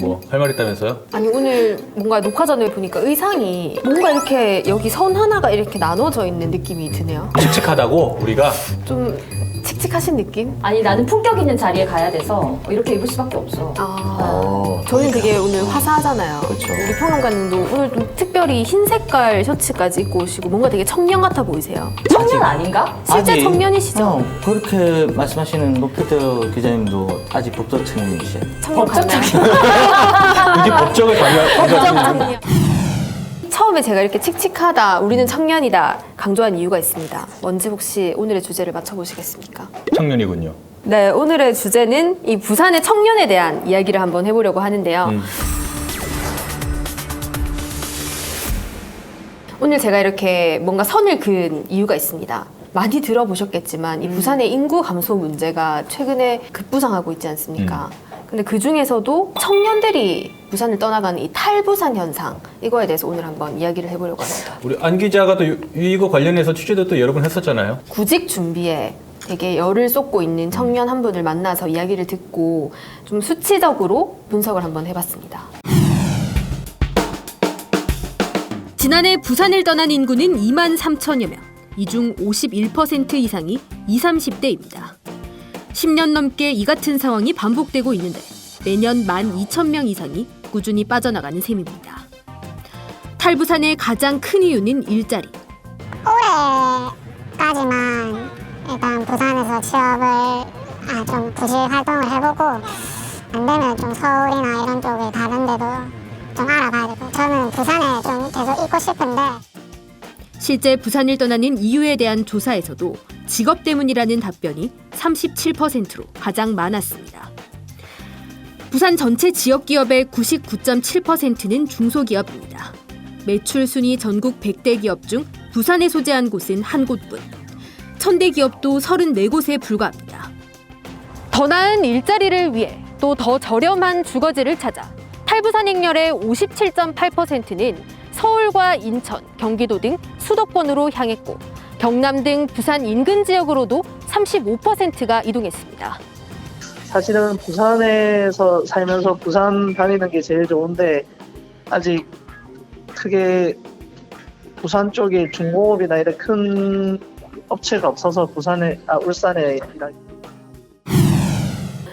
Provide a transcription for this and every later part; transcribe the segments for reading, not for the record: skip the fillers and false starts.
뭐 할 말 있다면서요? 아니 오늘 뭔가 녹화 전에 보니까 의상이 뭔가 이렇게 여기 선 하나가 이렇게 나눠져 있는 느낌이 드네요. 칙칙하다고 우리가? 좀 칙칙하신 느낌? 아니 나는 품격 있는 자리에 가야 돼서 이렇게 입을 수밖에 없어. 저는 되게 오늘 화사하잖아요. 그렇죠. 우리 평론가님도 오늘 좀 특별히 흰 색깔 셔츠까지 입고 오시고 뭔가 되게 청년 같아 보이세요. 청년 아닌가? 실제 아니, 청년이시죠? 그렇게 말씀하시는 노피터 기자님도 아직 법조 청년이시죠? 청년 같나요? 굳이 법정을 강요하는 청년. 처음에 제가 이렇게 칙칙하다, 우리는 청년이다 강조한 이유가 있습니다. 뭔지 혹시 오늘의 주제를 맞춰보시겠습니까? 청년이군요. 네, 오늘의 주제는 이 부산의 청년에 대한 이야기를 한번 해보려고 하는데요. 오늘 제가 이렇게 뭔가 선을 그은 이유가 있습니다. 많이 들어보셨겠지만 이 부산의 인구 감소 문제가 최근에 급부상하고 있지 않습니까? 근데 그 중에서도 청년들이 부산을 떠나가는 이 탈부산 현상, 이거에 대해서 오늘 한번 이야기를 해보려고 합니다. 우리 안 기자가 또 이거 관련해서 취재도 또 여러 번 했었잖아요. 구직 준비에 되게 열을 쏟고 있는 청년 한 분을 만나서 이야기를 듣고 좀 수치적으로 분석을 한번 해봤습니다. 지난해 부산을 떠난 인구는 2만 3천여 명. 이 중 51% 이상이 20, 30대입니다. 10년 넘게 이 같은 상황이 반복되고 있는데 매년 12,000명 이상이 꾸준히 빠져나가는 셈입니다. 탈부산의 가장 큰 이유는 일자리. 올해까지만 일단 부산에서 취업을 좀 부실 활동을 해보고 안 되면 좀 서울이나 이런 쪽에 다른 데도 좀 알아봐야 되고 저는 부산에 좀 계속 있고 싶은데 실제 부산을 떠나는 이유에 대한 조사에서도 직업 때문이라는 답변이 37%로 가장 많았습니다. 부산 전체 지역 기업의 99.7%는 중소기업입니다. 매출 순위 전국 100대 기업 중 부산에 소재한 곳은 한 곳뿐. 1000대 기업도 34곳에 불과합니다. 더 나은 일자리를 위해 또 더 저렴한 주거지를 찾아 탈부산 행렬의 57.8%는 서울과 인천, 경기도 등 수도권으로 향했고 경남 등 부산 인근 지역으로도 35%가 이동했습니다. 사실은 부산에서 살면서 부산 다니는 게 제일 좋은데 아직 크게 부산 쪽에 중공업이나 이런 큰 업체가 없어서 울산에 일하기.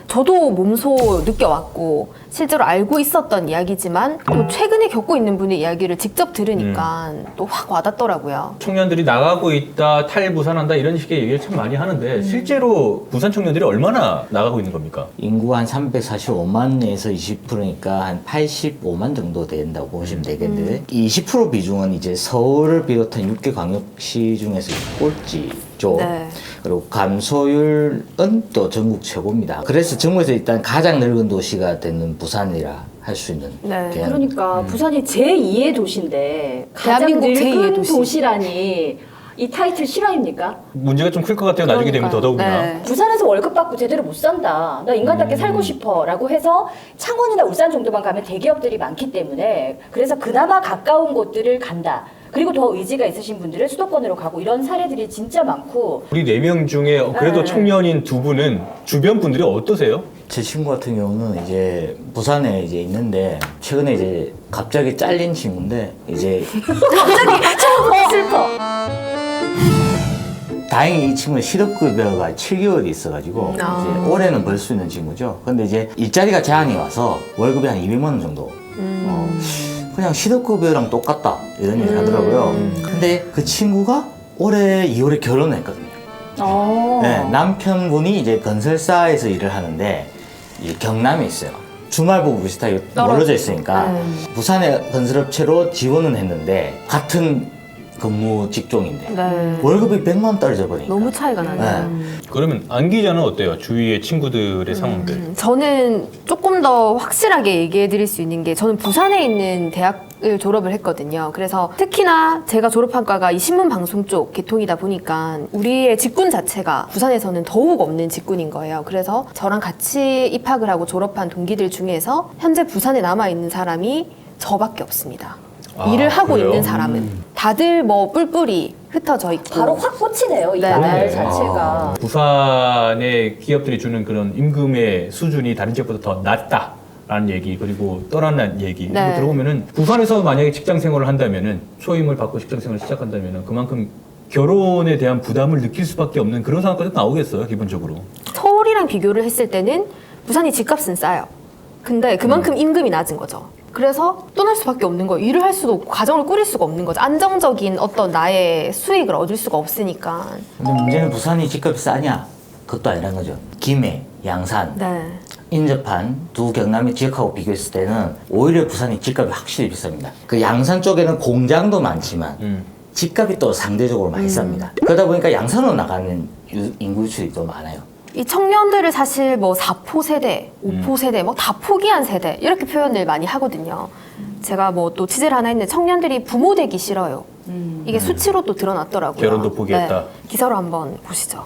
저도 몸소 느껴왔고 실제로 알고 있었던 이야기지만 또 최근에 겪고 있는 분의 이야기를 직접 들으니까 또 확 와닿더라고요. 청년들이 나가고 있다, 탈부산한다 이런 식의 얘기를 참 많이 하는데 실제로 부산 청년들이 얼마나 나가고 있는 겁니까? 인구가 한 345만에서 20%니까 한 85만 정도 된다고 보시면 되겠는데 20% 비중은 이제 서울을 비롯한 6개 광역시 중에서 꼴찌죠. 네. 그리고 감소율은 또 전국 최고입니다. 그래서 전국에서 일단 가장 넓은 도시가 되는 부산이라 할 수 있는. 네. 게 그러니까 부산이 제2의 도시인데 가장 대한민국 제2의 늙은 도시. 도시라니 이 타이틀 실화입니까? 문제가 좀 클 것 같아요. 나중에 되면 더더욱이나. 네. 부산에서 월급 받고 제대로 못 산다. 나 인간답게 살고 싶어. 라고 해서 창원이나 울산 정도만 가면 대기업들이 많기 때문에 그래서 그나마 가까운 곳들을 간다. 그리고 더 의지가 있으신 분들은 수도권으로 가고 이런 사례들이 진짜 많고 우리 4명 중에 그래도 네. 청년인 두 분은 주변 분들이 어떠세요? 제 친구 같은 경우는 이제 부산에 이제 있는데 최근에 이제 갑자기 잘린 친구인데 이제 슬퍼. 다행히 이 친구는 실업급여가 7개월이 있어가지고 이제 올해는 벌 수 있는 친구죠. 근데 이제 일자리가 제한이 와서 월급이 한 200만 원 정도. 그냥 실업급여랑 똑같다 이런 얘기를 하더라고요. 근데 그 친구가 올해 2월에 결혼을 했거든요. 네, 남편분이 이제 건설사에서 일을 하는데 이제 경남에 있어요. 주말부부 비슷하게 멀어져 있으니까 부산의 건설업체로 지원은 했는데 같은 근무 직종인데 네. 월급이 100만 원 떨어져 버리니까 너무 차이가 나네요. 그러면 안 기자는 어때요? 주위의 친구들의 상황들. 저는 조금 더 확실하게 얘기해 드릴 수 있는 게 저는 부산에 있는 대학을 졸업을 했거든요. 그래서 특히나 제가 졸업한 과가 이 신문방송 쪽 계통이다 보니까 우리의 직군 자체가 부산에서는 더욱 없는 직군인 거예요. 그래서 저랑 같이 입학을 하고 졸업한 동기들 중에서 현재 부산에 남아있는 사람이 저밖에 없습니다. 일을 하고 그래요? 있는 사람은 다들 뭐 뿔뿔이 흩어져 있고 바로 확 꽂히네요. 이 네, 말 네. 자체가. 부산의 기업들이 주는 그런 임금의 수준이 다른 지역보다 더 낮다. 라는 얘기 그리고 떠난다는 얘기 네. 이거 들어보면은 부산에서 만약에 직장 생활을 한다면은 초임을 받고 직장 생활을 시작한다면은 그만큼 결혼에 대한 부담을 느낄 수밖에 없는 그런 상황까지 나오겠어요 기본적으로. 서울이랑 비교를 했을 때는 부산이 집값은 싸요. 근데 그만큼 임금이 낮은 거죠. 그래서 떠날 수밖에 없는 거예요. 일을 할 수도 없고 가정을 꾸릴 수가 없는 거죠. 안정적인 어떤 나의 수익을 얻을 수가 없으니까. 근데 문제는 부산이 집값이 싸냐? 그것도 아니란 거죠. 김해, 양산, 네. 인접한 두 경남의 지역하고 비교했을 때는 오히려 부산이 집값이 확실히 비쌉니다. 그 양산 쪽에는 공장도 많지만 집값이 또 상대적으로 많이 쌉니다. 그러다 보니까 양산으로 나가는 인구 유출이 또 많아요. 이 청년들을 사실 뭐 4포 세대, 5포 세대, 뭐 다 포기한 세대 이렇게 표현을 많이 하거든요. 제가 뭐 또 취재를 하나 했는데 청년들이 부모 되기 싫어요. 이게 수치로 또 드러났더라고요. 결혼도 포기했다. 네. 기사로 한번 보시죠.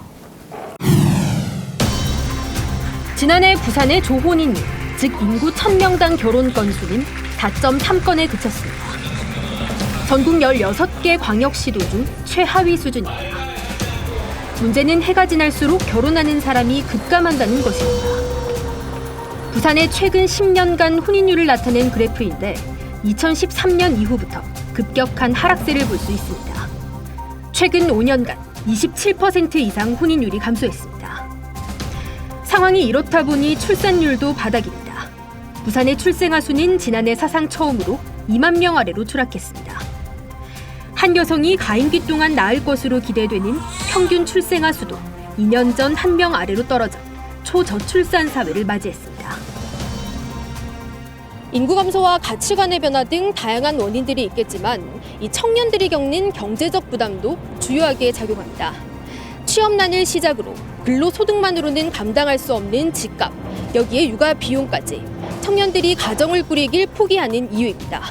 지난해 부산의 조혼인율, 즉 인구 1000명당 결혼 건수는 4.3건에 그쳤습니다. 전국 16개 광역시도 중 최하위 수준입니다. 문제는 해가 지날수록 결혼하는 사람이 급감한다는 것입니다. 부산의 최근 10년간 혼인율을 나타낸 그래프인데 2013년 이후부터 급격한 하락세를 볼 수 있습니다. 최근 5년간 27% 이상 혼인율이 감소했습니다. 상황이 이렇다 보니 출산율도 바닥입니다. 부산의 출생아 수는 지난해 사상 처음으로 2만 명 아래로 추락했습니다. 한 여성이 가임기 동안 낳을 것으로 기대되는 평균 출생아 수도 2년 전 1명 아래로 떨어져 초저출산 사회를 맞이했습니다. 인구 감소와 가치관의 변화 등 다양한 원인들이 있겠지만 이 청년들이 겪는 경제적 부담도 주요하게 작용합니다. 취업난을 시작으로 근로소득만으로는 감당할 수 없는 집값, 여기에 육아 비용까지 청년들이 가정을 꾸리길 포기하는 이유입니다.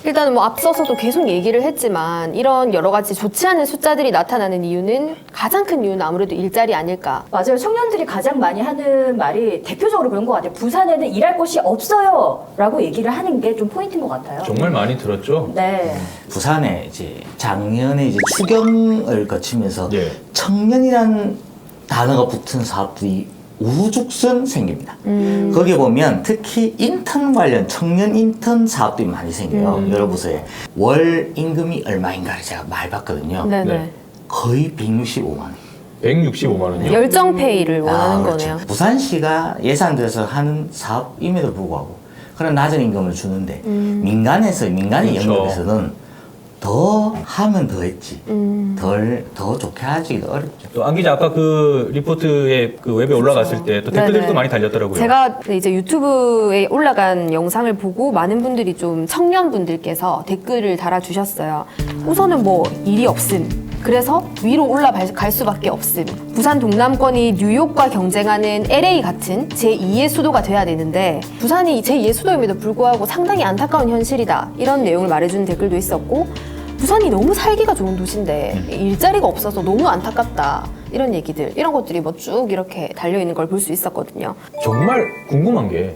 일단은 뭐 앞서서도 계속 얘기를 했지만 이런 여러 가지 좋지 않은 숫자들이 나타나는 이유는 가장 큰 이유는 아무래도 일자리 아닐까. 맞아요. 청년들이 가장 많이 하는 말이 대표적으로 그런 것 같아요. 부산에는 일할 곳이 없어요 라고 얘기를 하는 게 좀 포인트인 것 같아요. 정말 많이 들었죠. 네. 부산에 이제 작년에 이제 추경을 거치면서 예. 청년이라는 단어가 붙은 사업들이 우후죽순 생깁니다. 거기에 보면 특히 인턴 관련 청년 인턴 사업들이 많이 생겨요. 여러 부서에. 월 임금이 얼마인가를 제가 많이 봤거든요. 네네. 네. 거의 165만 원. 165만 원이요. 열정페이를 원하는 그렇죠. 거네요. 부산시가 예산들에서 하는 사업임에도 불구하고 그런 낮은 임금을 주는데 민간의 그렇죠. 영역에서는 더 하면 더 했지. 더 좋게 하기도 어렵죠. 또 안 기자 아까 그 리포트에 그 웹에 올라갔을 때 또 댓글들이 네네. 또 많이 달렸더라고요. 제가 이제 유튜브에 올라간 영상을 보고 많은 분들이 좀 청년분들께서 댓글을 달아주셨어요. 우선은 뭐 일이 없음. 그래서 위로 올라갈 수밖에 없음. 부산 동남권이 뉴욕과 경쟁하는 LA 같은 제2의 수도가 돼야 되는데 부산이 제2의 수도임에도 불구하고 상당히 안타까운 현실이다. 이런 내용을 말해주는 댓글도 있었고 부산이 너무 살기가 좋은 도시인데 일자리가 없어서 너무 안타깝다. 이런 얘기들, 이런 것들이 뭐 쭉 이렇게 달려있는 걸 볼 수 있었거든요. 정말 궁금한 게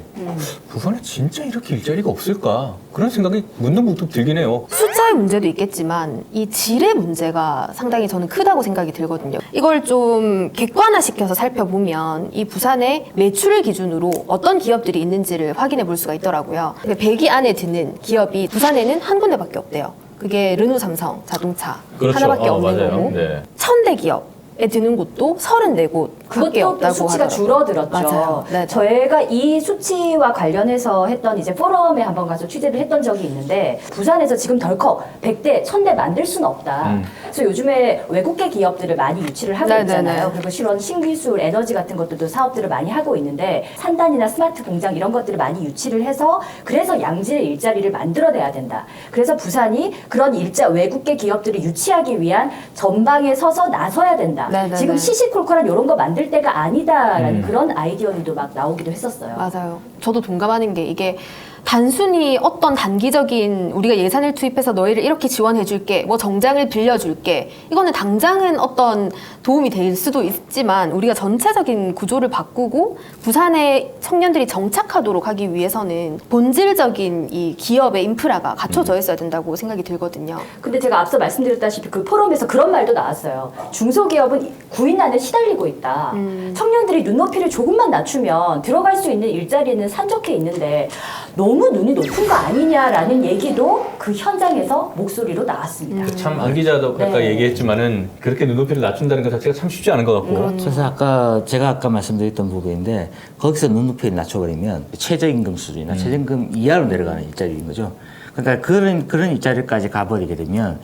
부산에 진짜 이렇게 일자리가 없을까 그런 생각이 문득문득 들긴 해요. 숫자의 문제도 있겠지만 이 질의 문제가 상당히 저는 크다고 생각이 들거든요. 이걸 좀 객관화시켜서 살펴보면 이 부산의 매출을 기준으로 어떤 기업들이 있는지를 확인해 볼 수가 있더라고요. 100위 안에 드는 기업이 부산에는 한 군데밖에 없대요. 그게 르노 삼성 자동차 그렇죠. 하나밖에 없는 맞아요. 거고 네. 1000대 기업에 드는 곳도 34곳 밖에 그것도 또 없다고 수치가 하더라고요. 줄어들었죠. 맞아요. 네. 저희가 이 수치와 관련해서 했던 이제 포럼에 한번 가서 취재를 했던 적이 있는데 부산에서 지금 덜컥 100대, 1000대 만들 수는 없다. 그래서 요즘에 외국계 기업들을 많이 유치를 하고 네네네. 있잖아요. 그리고 실은 신기술, 에너지 같은 것들도 사업들을 많이 하고 있는데 산단이나 스마트 공장 이런 것들을 많이 유치를 해서 그래서 양질의 일자리를 만들어내야 된다. 그래서 부산이 그런 외국계 기업들을 유치하기 위한 전방에 서서 나서야 된다. 네네네. 지금 시시콜콜한 이런 거 만들 때가 아니다라는 그런 아이디어들도 막 나오기도 했었어요. 맞아요. 저도 동감하는 게 이게 단순히 어떤 단기적인 우리가 예산을 투입해서 너희를 이렇게 지원해줄게, 뭐 정장을 빌려줄게, 이거는 당장은 어떤 도움이 될 수도 있지만 우리가 전체적인 구조를 바꾸고 부산에 청년들이 정착하도록 하기 위해서는 본질적인 이 기업의 인프라가 갖춰져 있어야 된다고 생각이 들거든요. 근데 제가 앞서 말씀드렸다시피 그 포럼에서 그런 말도 나왔어요. 중소기업은 구인난에 시달리고 있다. 청년들이 눈높이를 조금만 낮추면 들어갈 수 있는 일자리는 산적해 있는데 너무 눈이 높은 거 아니냐라는 얘기도 그 현장에서 목소리로 나왔습니다. 참 안 기자도 아까 네. 얘기했지만은 그렇게 눈높이를 낮춘다는 것 자체가 참 쉽지 않은 것 같고. 그래서 제가 아까 말씀드렸던 부분인데 거기서 눈높이를 낮춰버리면 최저임금 수준이나 최저임금 이하로 내려가는 일자리인 거죠. 그러니까 그런 일자리까지 가버리게 되면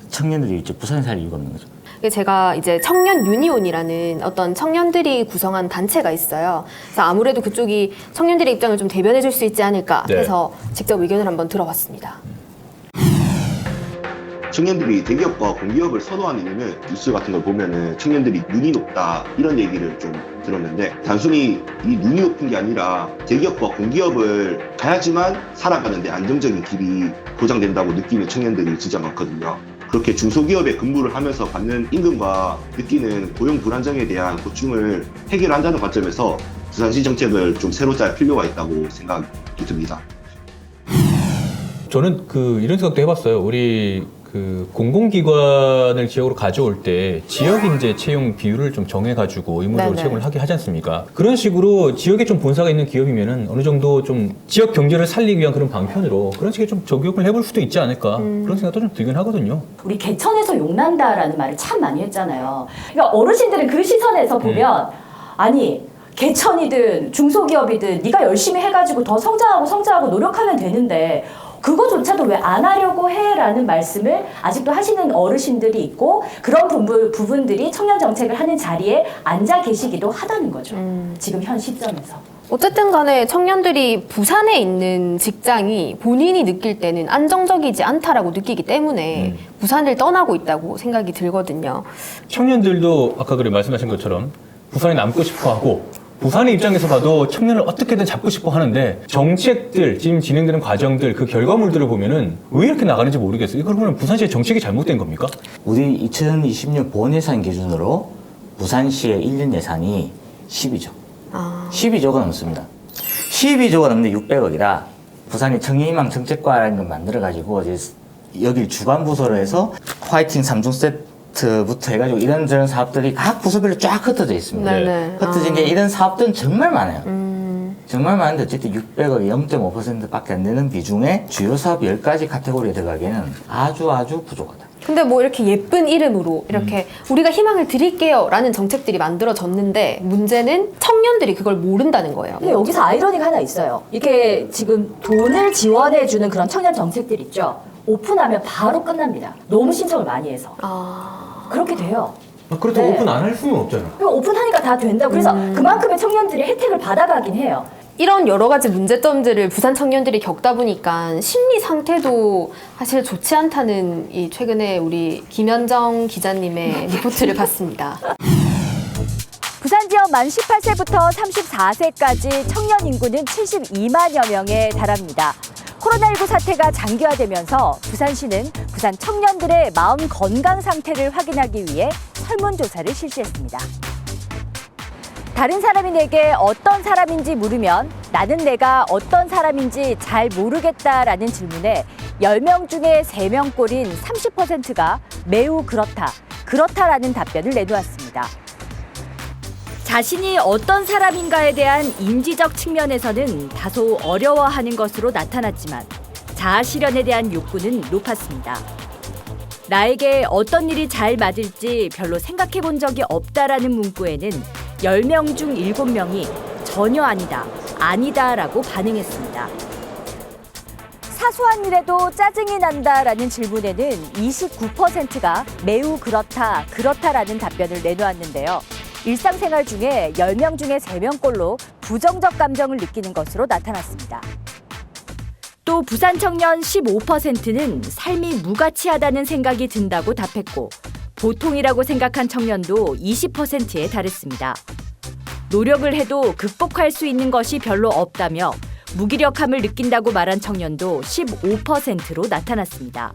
청년들이 이제 부산에 살 이유가 없는 거죠. 제가 이제 청년 유니온이라는 어떤 청년들이 구성한 단체가 있어요. 그래서 아무래도 그쪽이 청년들의 입장을 좀 대변해 줄 수 있지 않을까 해서 직접 의견을 한번 들어봤습니다. 청년들이 대기업과 공기업을 선호하는 이유는 뉴스 같은 걸 보면은 청년들이 눈이 높다 이런 얘기를 좀 들었는데 단순히 이 눈이 높은 게 아니라 대기업과 공기업을 가야지만 살아가는데 안정적인 길이 보장된다고 느끼는 청년들이 진짜 많거든요. 그렇게 중소기업에 근무를 하면서 받는 임금과 느끼는 고용 불안정에 대한 고충을 해결한다는 관점에서 부산시 정책을 좀 새로 짤 필요가 있다고 생각이 듭니다. 저는 이런 생각도 해봤어요. 우리 공공기관을 지역으로 가져올 때 지역 인재 채용 비율을 좀 정해가지고 의무적으로 네네. 채용을 하게 하지 않습니까? 그런 식으로 지역에 좀 본사가 있는 기업이면은 어느 정도 좀 지역 경제를 살리기 위한 그런 방편으로 그런 식의 좀 적용을 해볼 수도 있지 않을까 그런 생각도 좀 들긴 하거든요. 우리 개천에서 용난다라는 말을 참 많이 했잖아요. 그러니까 어르신들은 그 시선에서 보면 아니 개천이든 중소기업이든 네가 열심히 해가지고 더 성장하고 노력하면 되는데 그거조차도 왜 안 하려고 해라는 말씀을 아직도 하시는 어르신들이 있고 그런 부분들이 청년 정책을 하는 자리에 앉아 계시기도 하다는 거죠. 지금 현 시점에서. 어쨌든 간에 청년들이 부산에 있는 직장이 본인이 느낄 때는 안정적이지 않다라고 느끼기 때문에 부산을 떠나고 있다고 생각이 들거든요. 청년들도 아까 말씀하신 것처럼 부산에 남고 싶어 하고 부산의 입장에서 봐도 청년을 어떻게든 잡고 싶어 하는데 정책들, 지금 진행되는 과정들, 그 결과물들을 보면은 왜 이렇게 나가는지 모르겠어요. 이걸 보면 부산시의 정책이 잘못된 겁니까? 우리 2020년 본 예산 기준으로 부산시의 1년 예산이 12조. 12조가 넘습니다. 12조가 넘는데 600억이라 부산이 청년희망 정책과라는 걸 만들어가지고 이제 여기 주관 부서로 해서 화이팅 3종 세트부터 해가지고 이런저런 사업들이 각 부서별로 쫙 흩어져 있습니다. 네네. 흩어진 게 이런 사업들은 정말 많아요. 정말 많은데 어쨌든 600억이 0.5%밖에 안 되는 비중에 주요 사업 10가지 카테고리에 들어가기에는 아주 부족하다. 근데 뭐 이렇게 예쁜 이름으로 이렇게 우리가 희망을 드릴게요 라는 정책들이 만들어졌는데 문제는 청년들이 그걸 모른다는 거예요. 근데 여기서 아이러니가 하나 있어요. 이게 지금 돈을 지원해주는 그런 청년 정책들 있죠. 오픈하면 바로 끝납니다. 너무 신청을 많이 해서. 그렇게 돼요. 그렇다고 네. 오픈 안 할 수는 없잖아. 그리고 오픈하니까 다 된다고. 그래서 그만큼의 청년들이 혜택을 받아가긴 해요. 이런 여러 가지 문제점들을 부산 청년들이 겪다 보니까 심리 상태도 사실 좋지 않다는 이 최근에 우리 김현정 기자님의 리포트를 봤습니다. 부산 지역 만 18세부터 34세까지 청년 인구는 72만여 명에 달합니다. 코로나19 사태가 장기화되면서 부산시는 부산 청년들의 마음 건강 상태를 확인하기 위해 설문조사를 실시했습니다. 다른 사람이 내게 어떤 사람인지 물으면 나는 내가 어떤 사람인지 잘 모르겠다라는 질문에 10명 중에 3명꼴인 30%가 매우 그렇다라는 답변을 내놓았습니다. 자신이 어떤 사람인가에 대한 인지적 측면에서는 다소 어려워하는 것으로 나타났지만 자아 실현에 대한 욕구는 높았습니다. 나에게 어떤 일이 잘 맞을지 별로 생각해 본 적이 없다라는 문구에는 10명 중 7명이 전혀 아니다라고 반응했습니다. 사소한 일에도 짜증이 난다라는 질문에는 29%가 매우 그렇다라는 답변을 내놓았는데요. 일상생활 중에 10명 중에 3명꼴로 부정적 감정을 느끼는 것으로 나타났습니다. 또 부산 청년 15%는 삶이 무가치하다는 생각이 든다고 답했고 보통이라고 생각한 청년도 20%에 달했습니다. 노력을 해도 극복할 수 있는 것이 별로 없다며 무기력함을 느낀다고 말한 청년도 15%로 나타났습니다.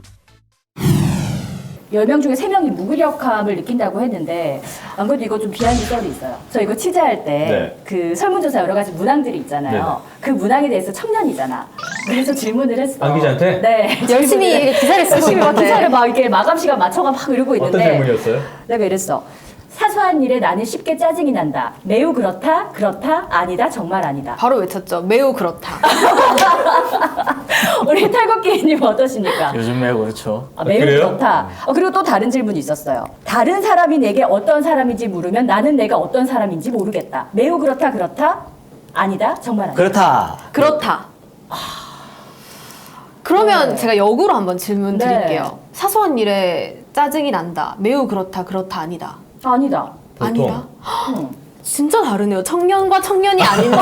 10명 중에 3명이 무기력함을 느낀다고 했는데 안 그래도 이거 좀 비하인드 썰이 있어요. 저 이거 취재할 때 그 설문조사 여러 가지 문항들이 있잖아요. 그 문항에 대해서 청년이잖아. 그래서 질문을 했어. 안 기자한테? 네. 열심히 기사를 쓰고 열심히 막 있는데. 기사를 막 이렇게 마감 시간 맞춰가 막 이러고 있는데 어떤 질문이었어요? 내가 이랬어. 사소한 일에 나는 쉽게 짜증이 난다. 매우 그렇다, 그렇다, 아니다, 정말 아니다. 바로 외쳤죠. 매우 그렇다. 우리 탈곡기님 어떠십니까? 요즘 매우 그렇죠. 매우 그래요? 그렇다. 그리고 또 다른 질문이 있었어요. 다른 사람이 내게 어떤 사람인지 물으면 나는 내가 어떤 사람인지 모르겠다. 매우 그렇다, 그렇다, 아니다, 정말 아니다. 그렇다. 그렇다. 그러면 네. 제가 역으로 한번 질문 네. 드릴게요. 사소한 일에 짜증이 난다. 매우 그렇다. 그렇다. 아니다. 아니다. 보통. 아니다. 진짜 다르네요. 청년과 청년이 아닌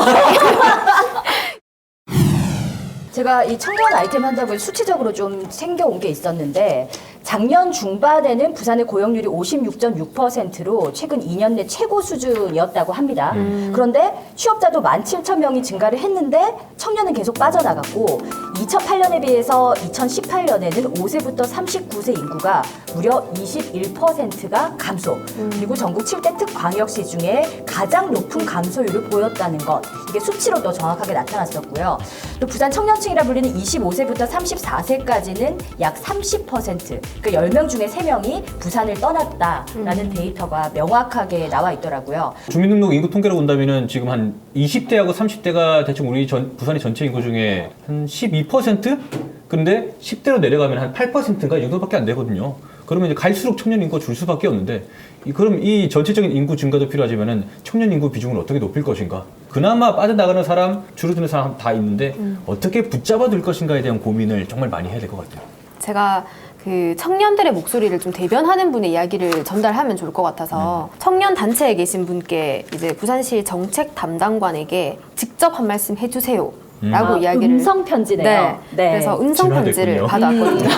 제가 이 청년 아이템 한다고 해서 수치적으로 좀 챙겨온 게 있었는데 작년 중반에는 부산의 고용률이 56.6%로 최근 2년 내 최고 수준이었다고 합니다. 그런데 취업자도 17,000명이 증가를 했는데 청년은 계속 빠져나갔고 2008년에 비해서 2018년에는 5세부터 39세 인구가 무려 21%가 감소. 그리고 전국 7대 특광역시 중에 가장 높은 감소율을 보였다는 것. 이게 수치로도 정확하게 나타났었고요. 또 부산 청년층이라 불리는 25세부터 34세까지는 약 30%, 그러니까 10명 중에 3명이 부산을 떠났다라는 데이터가 명확하게 나와 있더라고요. 주민등록 인구 통계로 본다면은 지금 한 20대하고 30대가 대충 우리 부산의 전체 인구 중에 한 12%? 근데 10대로 내려가면 한 8%인가 이 정도밖에 안 되거든요. 그러면 이제 갈수록 청년 인구가 줄 수밖에 없는데 그럼 이 전체적인 인구 증가도 필요하지만은 청년 인구 비중을 어떻게 높일 것인가? 그나마 빠져나가는 사람, 줄어드는 사람 다 있는데 어떻게 붙잡아 둘 것인가에 대한 고민을 정말 많이 해야 될 것 같아요. 제가 그 청년들의 목소리를 좀 대변하는 분의 이야기를 전달하면 좋을 것 같아서 청년 단체에 계신 분께 이제 부산시 정책 담당관에게 직접 한 말씀 해주세요. 라고 이야기를 음성 편지네요. 네. 그래서 음성 편지를 진화됐군요. 받았거든요.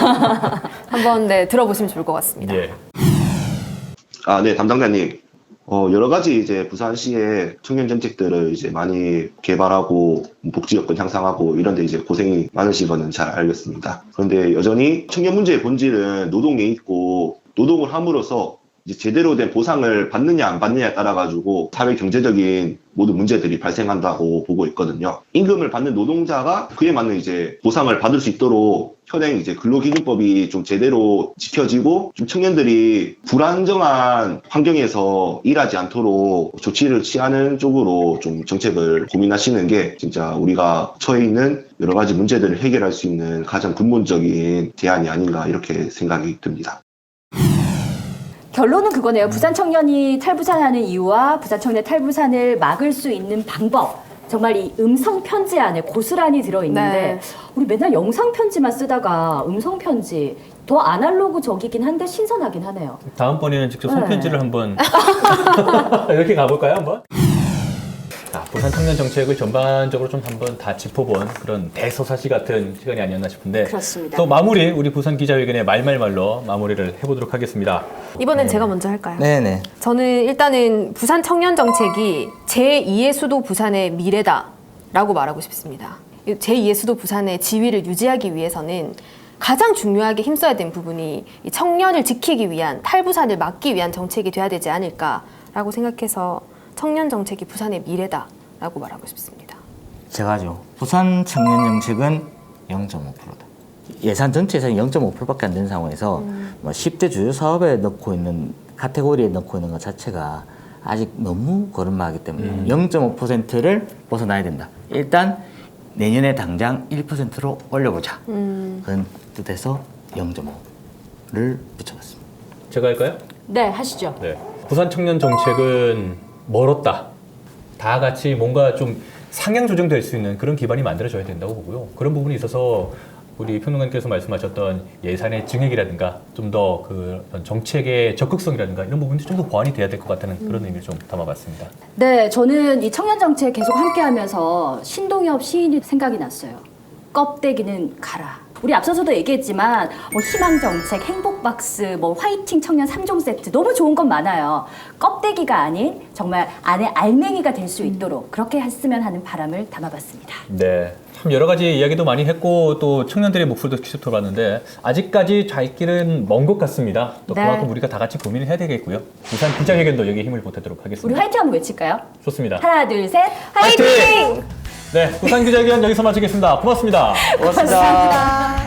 한번 들어보시면 좋을 것 같습니다. 예. 네, 담당자님. 여러 가지 이제 부산시의 청년 정책들을 이제 많이 개발하고 복지 여건 향상하고 이런 데 이제 고생이 많으신 거는 잘 알겠습니다. 그런데 여전히 청년 문제의 본질은 노동에 있고 노동을 함으로써 이제 제대로 된 보상을 받느냐 안 받느냐에 따라 가지고 사회 경제적인 모든 문제들이 발생한다고 보고 있거든요. 임금을 받는 노동자가 그에 맞는 이제 보상을 받을 수 있도록 현행 이제 근로기준법이 좀 제대로 지켜지고 좀 청년들이 불안정한 환경에서 일하지 않도록 조치를 취하는 쪽으로 좀 정책을 고민하시는 게 진짜 우리가 처해 있는 여러 가지 문제들을 해결할 수 있는 가장 근본적인 대안이 아닌가 이렇게 생각이 듭니다. 결론은 그거네요. 부산 청년이 탈부산하는 이유와 부산 청년의 탈부산을 막을 수 있는 방법. 정말 이 음성 편지 안에 고스란히 들어있는데 네. 우리 맨날 영상 편지만 쓰다가 음성 편지 더 아날로그적이긴 한데 신선하긴 하네요. 다음번에는 직접 네. 손편지를 한번 이렇게 가볼까요 한번? 부산 청년 정책을 전반적으로 좀 한번 다 짚어본 그런 대서사시 같은 시간이 아니었나 싶은데 그렇습니다. 또 마무리 우리 부산 기자회견의 말말말로 마무리를 해보도록 하겠습니다. 이번엔 제가 먼저 할까요? 네네. 저는 일단은 부산 청년 정책이 제2의 수도 부산의 미래다라고 말하고 싶습니다. 제2의 수도 부산의 지위를 유지하기 위해서는 가장 중요하게 힘써야 되는 부분이 이 청년을 지키기 위한 탈부산을 막기 위한 정책이 돼야 되지 않을까라고 생각해서 청년 정책이 부산의 미래다라고 말하고 싶습니다. 제가죠. 부산 청년 정책은 0.5%다. 예산 전체 예산이 0.5%밖에 안 되는 상황에서 뭐 10대 주요 사업에 넣고 있는 카테고리에 넣고 있는 것 자체가 아직 너무 걸음마하기 때문에 0.5%를 벗어나야 된다. 일단 내년에 당장 1%로 올려보자. 그런 뜻에서 0.5를 붙여봤습니다. 제가 할까요? 네, 하시죠. 네. 부산 청년 정책은 멀었다. 다 같이 뭔가 좀 상향 조정될 수 있는 그런 기반이 만들어져야 된다고 보고요. 그런 부분이 있어서 우리 평론가님께서 말씀하셨던 예산의 증액이라든가 좀 더 그 정책의 적극성이라든가 이런 부분들이 좀 더 보완이 돼야 될 것 같다는 그런 의미를 좀 담아봤습니다. 네, 저는 이 청년 정책 계속 함께하면서 신동엽 시인이 생각이 났어요. 껍데기는 가라. 우리 앞서서도 얘기했지만 뭐 희망정책, 행복박스, 뭐 화이팅 청년 3종 세트 너무 좋은 건 많아요. 껍데기가 아닌 정말 안에 알맹이가 될 수 있도록 그렇게 했으면 하는 바람을 담아봤습니다. 네. 참 여러 가지 이야기도 많이 했고 또 청년들의 목소리도 계속 들어봤는데 아직까지 갈 길은 먼 것 같습니다. 또 네. 그만큼 우리가 다 같이 고민을 해야 되겠고요. 부산 기자회견도 여기에 힘을 보태도록 우리 하겠습니다. 화이팅 한번 외칠까요? 좋습니다. 하나, 둘, 셋, 화이팅! 네, 부산 기자회견 여기서 마치겠습니다. 고맙습니다. 고맙습니다.